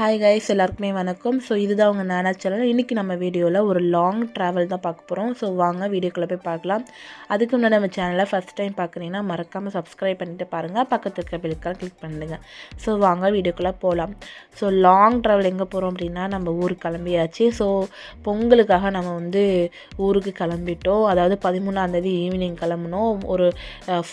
Hi guys, எல்லாருக்குமே வணக்கம். So இதுதான் உங்கள் நானா சேனல். இன்றைக்கி நம்ம வீடியோவில் ஒரு லாங் ட்ராவல் தான் பார்க்க போகிறோம். ஸோ வாங்க வீடியோக்குள்ளே போய் பார்க்கலாம். அதுக்கு முன்னாடி நம்ம சேனலை ஃபஸ்ட் டைம் பார்க்குறீங்கன்னா மறக்காமல் சப்ஸ்கிரைப் பண்ணிட்டு பாருங்கள், பக்கத்து இருக்க பெல்லுக்காக கிளிக் பண்ணுங்க. ஸோ வாங்க வீடியோக்குள்ளே போகலாம். ஸோ லாங் ட்ராவல் எங்கே போகிறோம் அப்படின்னா, நம்ம ஊருக்கு கிளம்பியாச்சு. ஸோ பொங்கலுக்காக நம்ம ஊருக்கு கிளம்பிட்டோம். அதாவது 13ஆந்தேதி ஈவினிங் கிளம்புனோம். ஒரு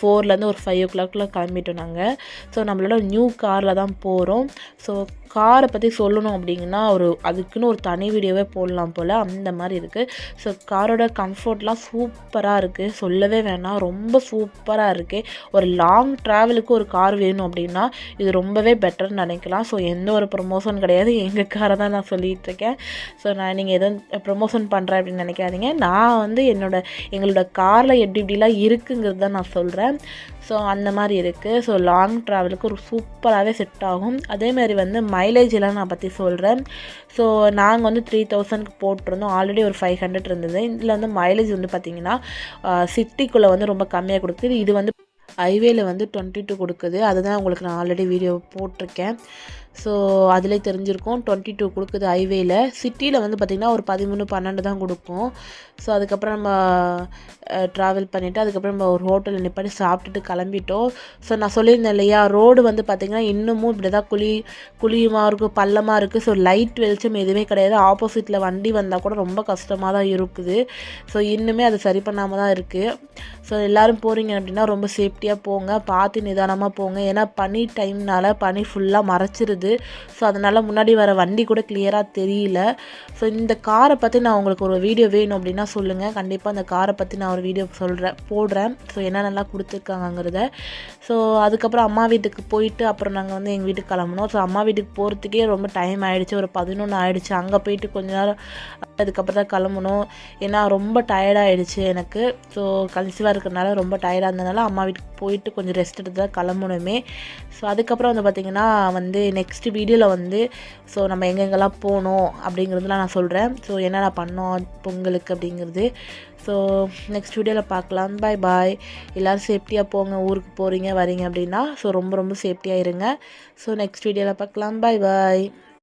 4லேருந்து ஒரு 5 o'clock கிளம்பிட்டோம் நாங்கள். ஸோ நம்மளோட நியூ காரில் தான் போகிறோம். ஸோ காரை பற்றி சொல்லணும் அப்படிங்கன்னா அதுக்குன்னு ஒரு தனி வீடியோவே போடலாம் போல், அந்த மாதிரி இருக்குது. ஸோ காரோட கம்ஃபர்ட்லாம் சூப்பராக இருக்குது, சொல்லவே வேணாம், ரொம்ப சூப்பராக இருக்குது. ஒரு லாங் ட்ராவலுக்கு ஒரு கார் வேணும் அப்படின்னா இது ரொம்பவே பெட்டர்னு நினைக்கலாம். ஸோ எந்த ஒரு ப்ரொமோஷன் கிடையாது, எங்கள் காரை தான் நான் சொல்லிகிட்ருக்கேன். ஸோ நீங்கள் எதுவும் ப்ரொமோஷன் பண்ணுறேன் அப்படின்னு நினைக்காதீங்க. நான் எங்களோட காரில் எப்படிலாம் இருக்குங்கிறது தான் நான் சொல்கிறேன். ஸோ அந்த மாதிரி இருக்குது. ஸோ லாங் ட்ராவலுக்கு ஒரு சூப்பராகவே செட் ஆகும். அதேமாதிரி மைலேஜ் எல்லாம் நான் பற்றி சொல்கிறேன். ஸோ நாங்கள் 3000க்கு போட்டிருந்தோம். ஆல்ரெடி ஒரு 500 இருந்தது. இதில் மைலேஜ் பார்த்திங்கன்னா சிட்டிக்குள்ளே ரொம்ப கம்மியாக கொடுக்குது. இது ஹைவேல 22 கொடுக்குது. அதுதான் உங்களுக்கு நான் ஆல்ரெடி வீடியோ போட்டிருக்கேன். ஸோ அதிலே தெரிஞ்சிருக்கும், 22 கொடுக்குது ஹைவேல. சிட்டியில் பார்த்திங்கன்னா ஒரு 13-12 தான் கொடுக்கும். ஸோ அதுக்கப்புறம் நம்ம ட்ராவல் பண்ணிவிட்டு அதுக்கப்புறம் நம்ம ஒரு ஹோட்டலில் நிப்பாட்டி சாப்பிட்டுட்டு கிளம்பிட்டோம். ஸோ நான் சொல்லியிருந்தேன் இல்லையா, ரோடு பார்த்திங்கன்னா இன்னமும் இப்படி தான் குழியுமாக இருக்குது, பள்ளமாக இருக்குது. ஸோ லைட் வெளிச்சம் எதுவுமே கிடையாது. ஆப்போசிட்டில் வண்டி வந்தால் கூட ரொம்ப கஷ்டமாக தான் இருக்குது. ஸோ இன்னுமே அது சரி பண்ணாமல் தான் இருக்குது. ஸோ எல்லோரும் போகிறீங்க அப்படின்னா ரொம்ப சேஃப்டியாக போங்க, பார்த்து நிதானமாக போங்க. ஏன்னா பனி டைம்னால பனி ஃபுல்லாக மறைச்சிருது. ஸோ அதனால் முன்னாடி வர வண்டி கூட கிளியராக தெரியல. ஸோ இந்த காரை பற்றி நான் உங்களுக்கு ஒரு வீடியோ வேணும் அப்படின்னா சொல்லுங்கள், கண்டிப்பாக அந்த காரை பற்றி நான் ஒரு வீடியோ போடுறேன். ஸோ என்னென்னலாம் கொடுத்துருக்காங்கங்கிறத. ஸோ அதுக்கப்புறம் அம்மா வீட்டுக்கு போயிட்டு அப்புறம் நாங்கள் எங்கள் வீட்டுக்கு கிளம்புனோம். ஸோ அம்மா வீட்டுக்கு போகிறதுக்கே ரொம்ப டைம் ஆகிடுச்சு, ஒரு 11 ஆகிடுச்சு. அங்கே போயிட்டு கொஞ்ச நேரம் அதுக்கப்புறம் தான் கிளம்பணும். ஏன்னா ரொம்ப டயர்டாகிடுச்சு எனக்கு. ஸோ கன்சீவாக இருக்கிறதுனால ரொம்ப டயர்டாக இருந்ததுனால அம்மா வீட்டுக்கு போயிட்டு கொஞ்சம் ரெஸ்ட் எடுத்து தான் கிளம்பணுமே. ஸோ அதுக்கப்புறம் பார்த்திங்கன்னா நெக்ஸ்ட் வீடியோவில் ஸோ நம்ம எங்கெங்கெல்லாம் போனோம் அப்படிங்கிறதுலாம் நான் சொல்கிறேன். ஸோ என்னென்ன பண்ணோம் பொங்கலுக்கு அப்படிங்கிறது. ஸோ நெக்ஸ்ட் வீடியோவில் பார்க்கலாம். பாய் பாய். எல்லோரும் சேஃப்டியாக போங்க, ஊருக்கு போகிறீங்க வரீங்க அப்படின்னா. ஸோ ரொம்ப ரொம்ப சேஃப்டியாக இருங்க. ஸோ நெக்ஸ்ட் வீடியோவில் பார்க்கலாம். பாய் பாய்.